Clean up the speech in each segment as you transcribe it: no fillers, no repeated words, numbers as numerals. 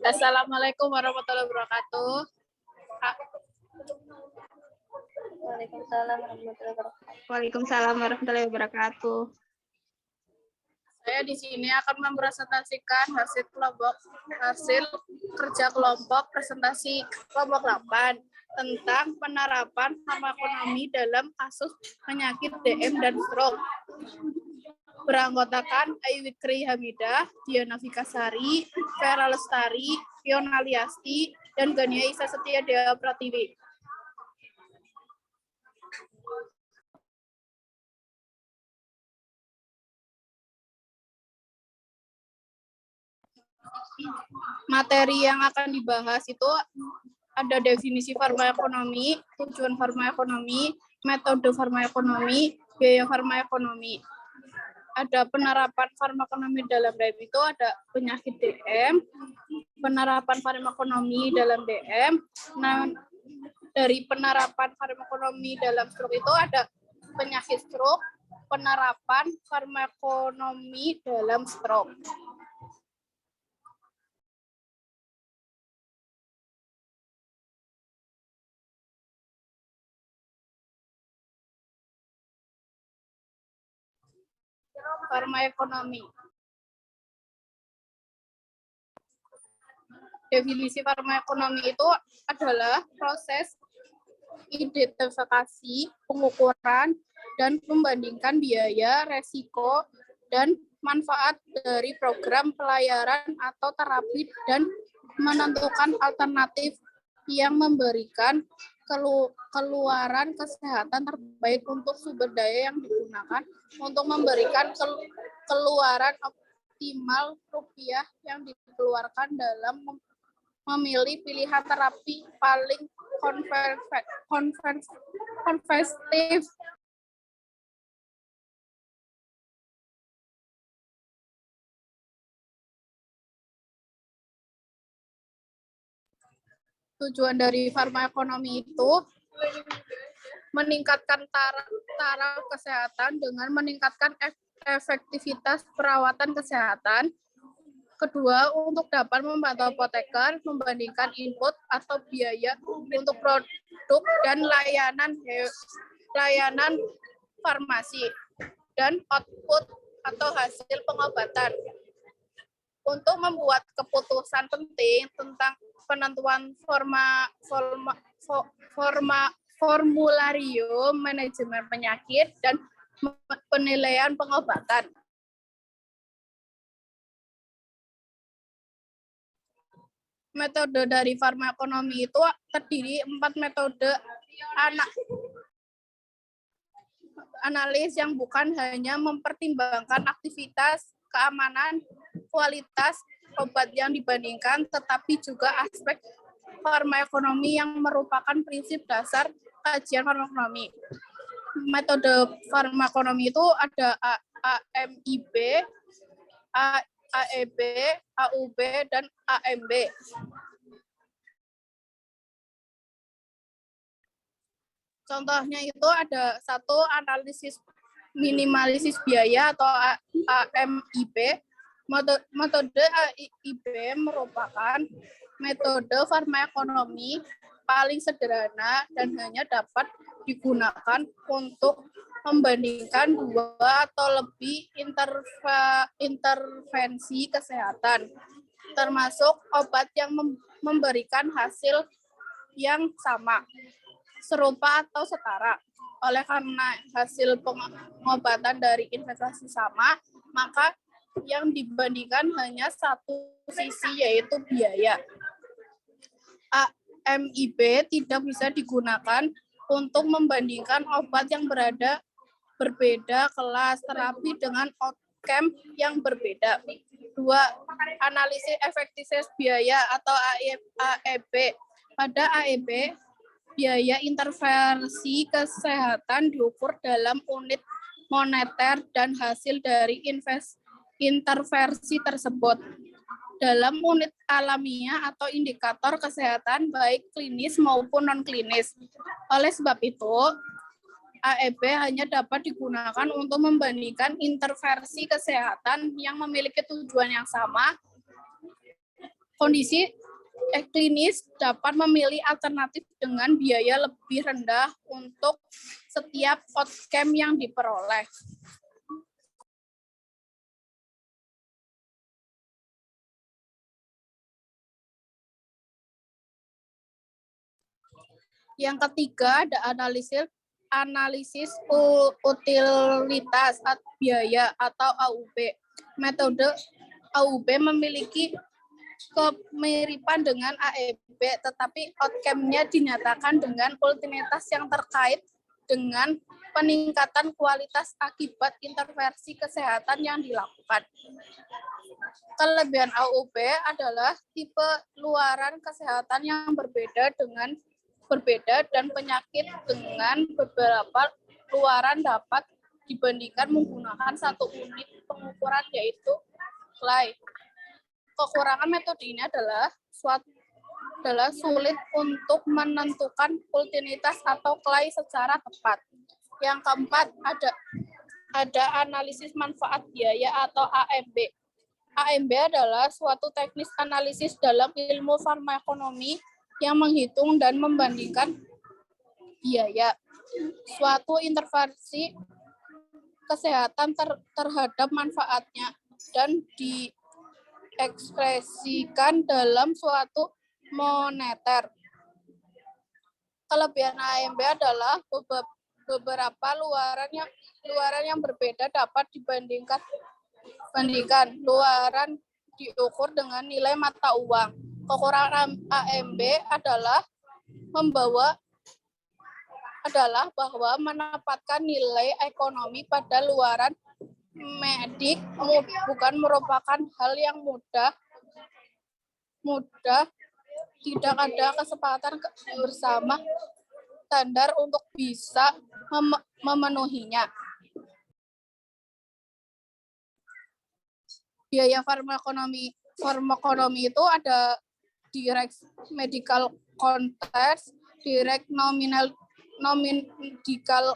Assalamualaikum warahmatullahi wabarakatuh. Waalaikumsalam warahmatullahi wabarakatuh. Saya di sini akan mempresentasikan hasil kerja kelompok presentasi kelompok 8 tentang penerapan farmakonomi dalam kasus penyakit DM dan stroke. Beranggotakan Aiwikri Hamidah, Diana Vikasari, Vera Lestari, Fiona Liasti, dan Gania Isa Setia Dewa Pratiwi. Materi yang akan dibahas itu ada definisi farmakonomi, tujuan farmakonomi, metode farmakonomi, biaya farmakonomi. Ada penerapan farmakonomi dalam DM itu ada penyakit DM, penerapan farmakonomi dalam DM. Nah, dari penerapan farmakonomi dalam stroke itu ada penyakit stroke, penerapan farmakonomi dalam stroke. Farmakonomi. Definisi farmakonomi itu adalah proses identifikasi, pengukuran, dan membandingkan biaya, resiko, dan manfaat dari program pelayanan atau terapi dan menentukan alternatif yang memberikan keluaran kesehatan terbaik untuk sumber daya yang digunakan untuk memberikan keluaran optimal rupiah yang dikeluarkan dalam memilih pilihan terapi paling konservatif. Tujuan dari farmakonomi itu meningkatkan taraf kesehatan dengan meningkatkan efektivitas perawatan kesehatan. Kedua, untuk dapat membantu apoteker membandingkan input atau biaya untuk produk dan layanan farmasi dan output atau hasil pengobatan. Untuk membuat keputusan penting tentang penentuan formularium manajemen penyakit dan penilaian pengobatan. Metode dari farmakonomi itu terdiri 4 metode analis yang bukan hanya mempertimbangkan aktivitas, keamanan, kualitas obat yang dibandingkan, tetapi juga aspek farmakonomi yang merupakan prinsip dasar kajian farmakonomi. Metode farmakonomi itu ada AMIB, AEB, AUB, dan AMB. Contohnya itu ada satu analisis minimalisis biaya atau AMIB. Metode AIB merupakan metode farmakonomi paling sederhana dan hanya dapat digunakan untuk membandingkan 2 atau lebih intervensi kesehatan, termasuk obat yang memberikan hasil yang sama, serupa atau setara. Oleh karena hasil pengobatan dari investasi sama, maka yang dibandingkan hanya satu sisi, yaitu biaya. AMIB tidak bisa digunakan untuk membandingkan obat yang berbeda kelas terapi dengan outcome yang berbeda. 2. Analisis efektivitas biaya atau AEB. Pada AEB, biaya intervensi kesehatan diukur dalam unit moneter dan hasil dari intervensi tersebut dalam unit alamiah atau indikator kesehatan baik klinis maupun non-klinis. Oleh sebab itu, AEB hanya dapat digunakan untuk membandingkan intervensi kesehatan yang memiliki tujuan yang sama Kondisi klinis dapat memilih alternatif dengan biaya lebih rendah untuk setiap outcome yang diperoleh. Yang ketiga ada analisis utilitas biaya atau AUB. Metode AUB memiliki kemiripan dengan AEB, tetapi outcome-nya dinyatakan dengan utilitas yang terkait dengan peningkatan kualitas akibat intervensi kesehatan yang dilakukan. Kelebihan AUB adalah tipe luaran kesehatan yang berbeda dan penyakit dengan beberapa luaran dapat dibandingkan menggunakan satu unit pengukuran, yaitu clay. Kekurangan metode ini adalah sulit untuk menentukan rutinitas atau clay secara tepat. Yang keempat ada analisis manfaat biaya atau AMB. AMB adalah suatu teknis analisis dalam ilmu farmakonomi yang menghitung dan membandingkan biaya suatu intervensi kesehatan terhadap manfaatnya dan diekspresikan dalam suatu moneter. Kelebihan AMB adalah beberapa luaran yang berbeda dapat dibandingkan. Luaran diukur dengan nilai mata uang. Kekurangan AMB adalah bahwa menempatkan nilai ekonomi pada luaran medik bukan merupakan hal yang mudah. Tidak ada kesepakatan bersama standar untuk bisa memenuhinya. Biaya farmakonomi itu ada direct medical costs, direct medical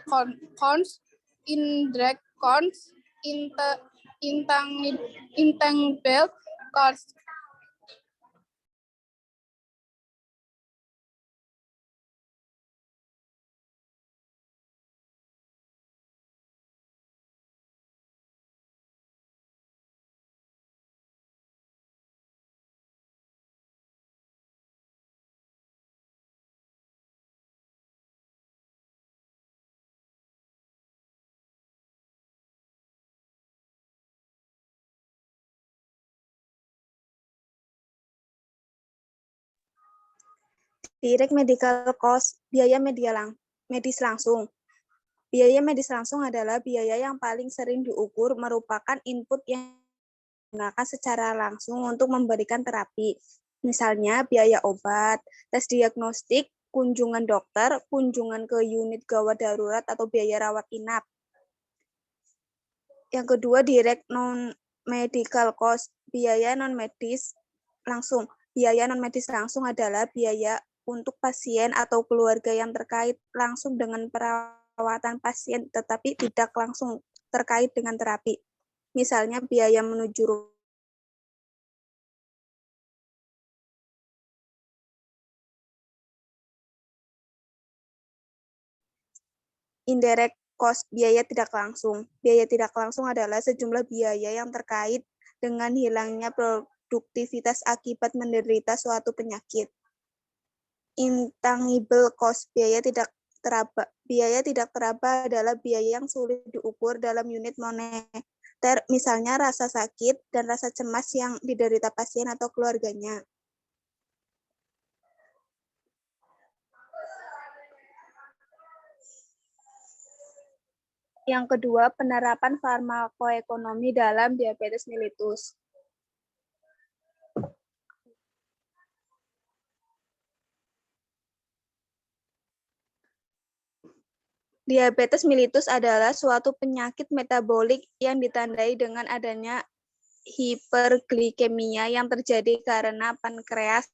costs, indirect costs, intangible costs. Direct medical cost, biaya medis langsung. Biaya medis langsung adalah biaya yang paling sering diukur, merupakan input yang digunakan secara langsung untuk memberikan terapi. Misalnya biaya obat, tes diagnostik, kunjungan dokter, kunjungan ke unit gawat darurat, atau biaya rawat inap. Yang kedua, direct non-medical cost, biaya non-medis langsung. Biaya non-medis langsung adalah biaya untuk pasien atau keluarga yang terkait langsung dengan perawatan pasien, tetapi tidak langsung terkait dengan terapi. Misalnya biaya menuju indirect cost, biaya tidak langsung. Biaya tidak langsung adalah sejumlah biaya yang terkait dengan hilangnya produktivitas akibat menderita suatu penyakit. Intangible cost, biaya tidak teraba adalah biaya yang sulit diukur dalam unit moneter, misalnya rasa sakit dan rasa cemas yang diderita pasien atau keluarganya. Yang kedua, penerapan farmakoekonomi dalam diabetes mellitus. Diabetes mellitus adalah suatu penyakit metabolik yang ditandai dengan adanya hiperglikemia yang terjadi karena pankreas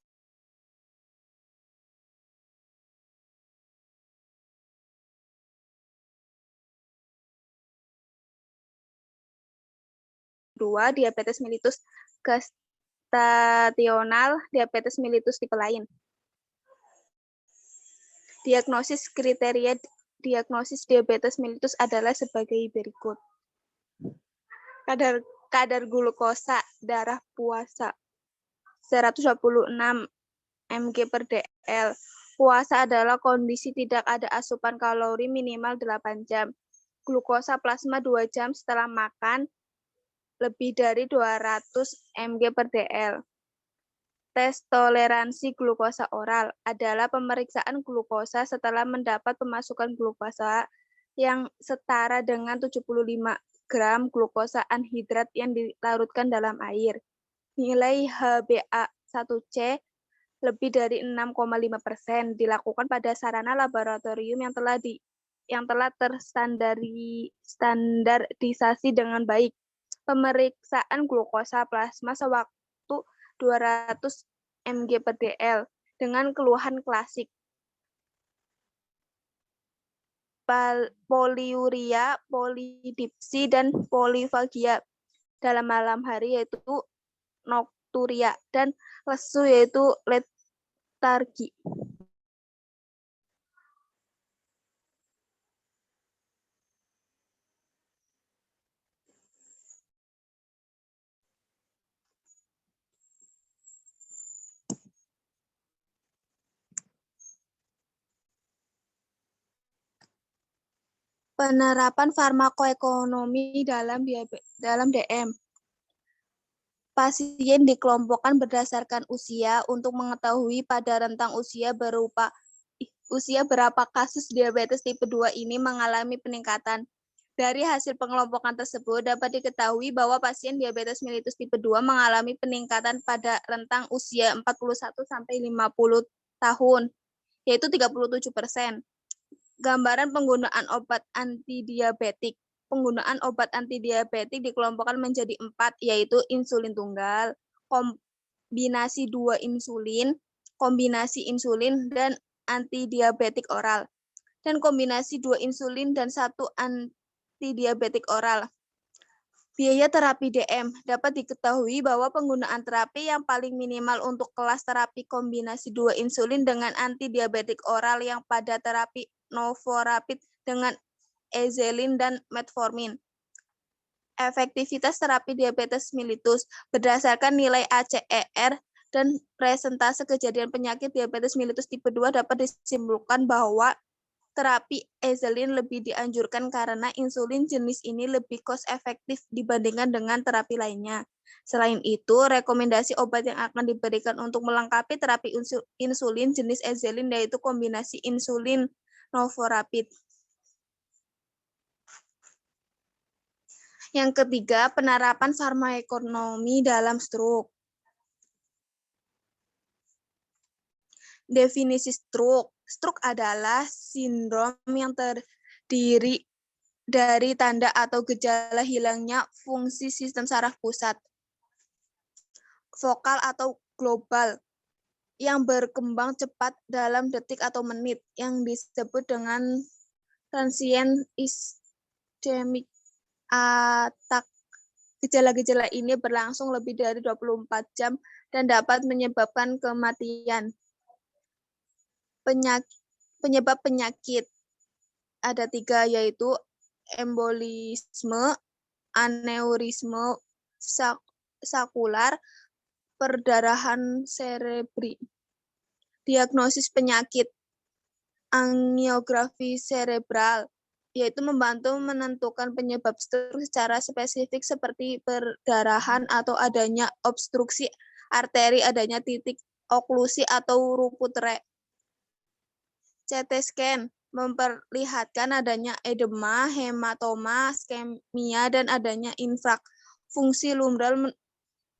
diabetes mellitus gestasional diabetes mellitus tipe lain. Diagnosis kriteria diagnosis diabetes mellitus adalah sebagai berikut. Kadar glukosa darah puasa 126 mg per dl. Puasa adalah kondisi tidak ada asupan kalori minimal 8 jam. Glukosa plasma 2 jam setelah makan lebih dari 200 mg per dl. Tes toleransi glukosa oral adalah pemeriksaan glukosa setelah mendapat pemasukan glukosa yang setara dengan 75 gram glukosa anhidrat yang dilarutkan dalam air. Nilai HbA1c lebih dari 6,5% dilakukan pada sarana laboratorium yang telah terstandarisasi dengan baik. Pemeriksaan glukosa plasma sewaktu 200 mg per dl dengan keluhan klasik poliuria, polidipsi, dan polifagia dalam malam hari yaitu nokturia, dan lesu yaitu letargi. Penerapan farmakoekonomi dalam DM. Pasien dikelompokkan berdasarkan usia untuk mengetahui pada rentang usia berapa kasus diabetes tipe 2 ini mengalami peningkatan. Dari hasil pengelompokan tersebut dapat diketahui bahwa pasien diabetes mellitus tipe 2 mengalami peningkatan pada rentang usia 41 sampai 50 tahun, yaitu 37%. Gambaran penggunaan obat antidiabetik. Penggunaan obat antidiabetik dikelompokkan menjadi 4, yaitu insulin tunggal, kombinasi 2 insulin, kombinasi insulin dan antidiabetik oral, dan kombinasi 2 insulin dan 1 antidiabetik oral. Biaya terapi DM. Dapat diketahui bahwa penggunaan terapi yang paling minimal untuk kelas terapi kombinasi 2 insulin dengan antidiabetik oral yang pada terapi novorapid dengan ezelin dan metformin. Efektivitas terapi diabetes mellitus berdasarkan nilai ACER dan presentase kejadian penyakit diabetes mellitus tipe 2 dapat disimpulkan bahwa terapi ezelin lebih dianjurkan karena insulin jenis ini lebih cost efektif dibandingkan dengan terapi lainnya. Selain itu, rekomendasi obat yang akan diberikan untuk melengkapi terapi insulin jenis ezelin yaitu kombinasi insulin novorapid. Yang ketiga, penerapan farmakoekonomi dalam stroke. Definisi stroke. Stroke adalah sindrom yang terdiri dari tanda atau gejala hilangnya fungsi sistem saraf pusat, vokal atau global, yang berkembang cepat dalam detik atau menit, yang disebut dengan transient ischemic attack. Gejala-gejala ini berlangsung lebih dari 24 jam dan dapat menyebabkan kematian. Penyebab penyakit ada 3, yaitu embolisme, aneurisme sakular, perdarahan cerebri. Diagnosis penyakit angiografi cerebral, yaitu membantu menentukan penyebab stroke secara spesifik seperti perdarahan atau adanya obstruksi arteri, adanya titik oklusi atau ruput CT scan memperlihatkan adanya edema, hematoma, iskemia, dan adanya infrak. Fungsi lumbral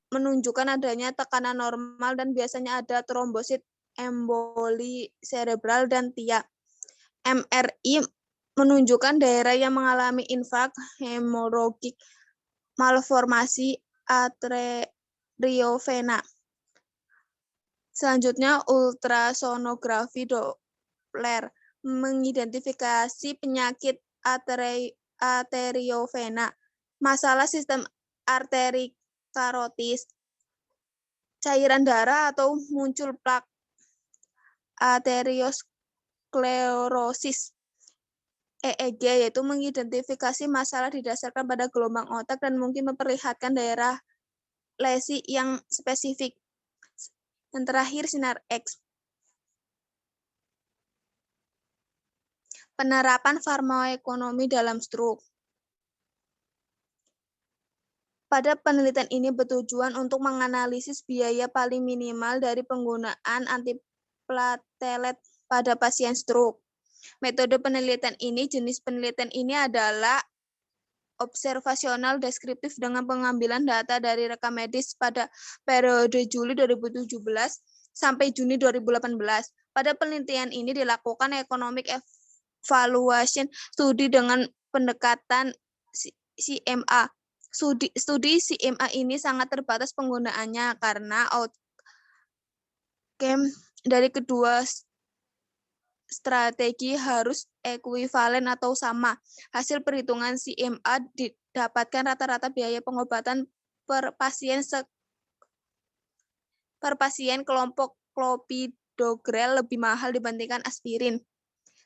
menunjukkan adanya tekanan normal dan biasanya ada trombosit, emboli cerebral, dan TIA. MRI menunjukkan daerah yang mengalami infrak, hemoragik, malformasi arteriovena. Selanjutnya, ultrasonografi Doppler mengidentifikasi penyakit arteriovena, masalah sistem arteri karotis, cairan darah atau muncul plak arteriosklerosis. EEG yaitu mengidentifikasi masalah didasarkan pada gelombang otak dan mungkin memperlihatkan daerah lesi yang spesifik. Yang terakhir, sinar X. Penerapan farmakoekonomi dalam stroke. Pada penelitian ini bertujuan untuk menganalisis biaya paling minimal dari penggunaan antiplatelet pada pasien stroke. Metode penelitian ini, jenis penelitian ini adalah observasional deskriptif dengan pengambilan data dari rekam medis pada periode Juli 2017 sampai Juni 2018. Pada penelitian ini dilakukan economic evaluation studi dengan pendekatan CMA. Studi CMA ini sangat terbatas penggunaannya karena outcome dari kedua strategi harus ekuivalen atau sama. Hasil perhitungan CMA didapatkan rata-rata biaya pengobatan per pasien kelompok clopidogrel lebih mahal dibandingkan aspirin.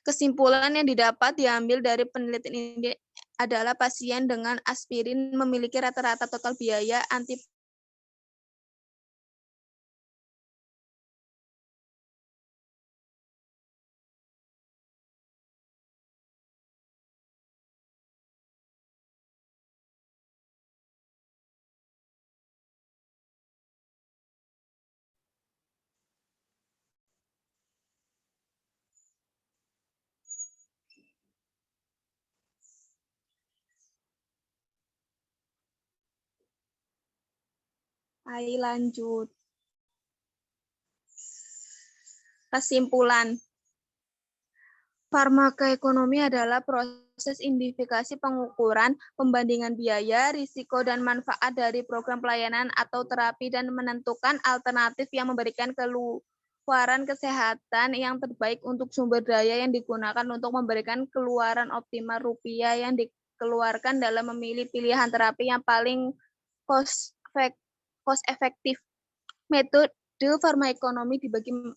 Kesimpulan yang diambil dari penelitian ini adalah pasien dengan aspirin memiliki rata-rata total biaya lanjut. Kesimpulan. Farmakoekonomi adalah proses identifikasi pengukuran, pembandingan biaya, risiko, dan manfaat dari program pelayanan atau terapi dan menentukan alternatif yang memberikan keluaran kesehatan yang terbaik untuk sumber daya yang digunakan untuk memberikan keluaran optimal rupiah yang dikeluarkan dalam memilih pilihan terapi yang paling cost efektif. Metode farmakoekonomi dibagi 4,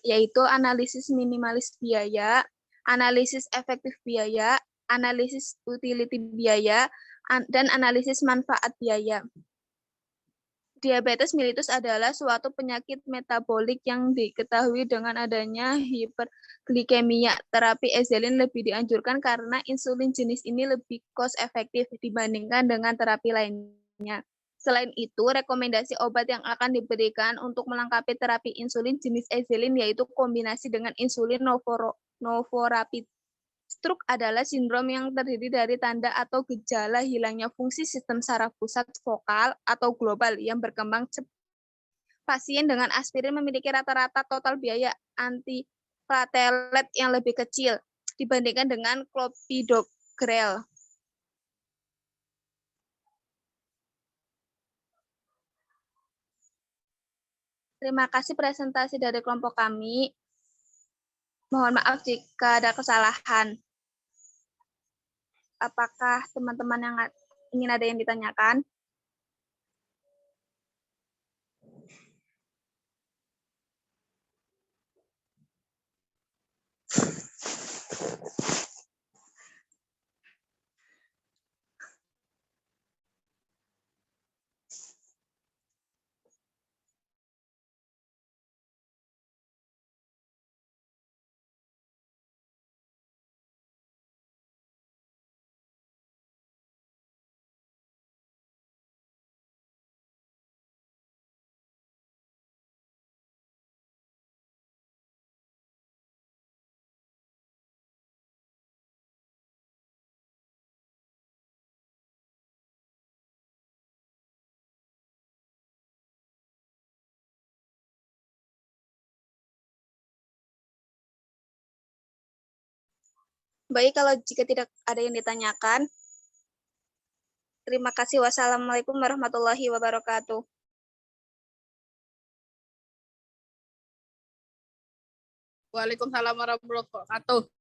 yaitu analisis minimalis biaya, analisis efektif biaya, analisis utility biaya, dan analisis manfaat biaya. Diabetes mellitus adalah suatu penyakit metabolik yang diketahui dengan adanya hiperglikemia. Terapi insulin lebih dianjurkan karena insulin jenis ini lebih cost efektif dibandingkan dengan terapi lainnya. Selain itu, rekomendasi obat yang akan diberikan untuk melengkapi terapi insulin jenis insulin yaitu kombinasi dengan insulin novorapid. Stroke adalah sindrom yang terdiri dari tanda atau gejala hilangnya fungsi sistem saraf pusat vokal atau global yang berkembang cepat. Pasien dengan aspirin memiliki rata-rata total biaya antiplatelet yang lebih kecil dibandingkan dengan clopidogrel. Terima kasih presentasi dari kelompok kami. Mohon maaf jika ada kesalahan. Apakah teman-teman yang ingin ada yang ditanyakan? Baik, kalau jika tidak ada yang ditanyakan, terima kasih. Wassalamualaikum warahmatullahi wabarakatuh. Waalaikumsalam warahmatullahi wabarakatuh.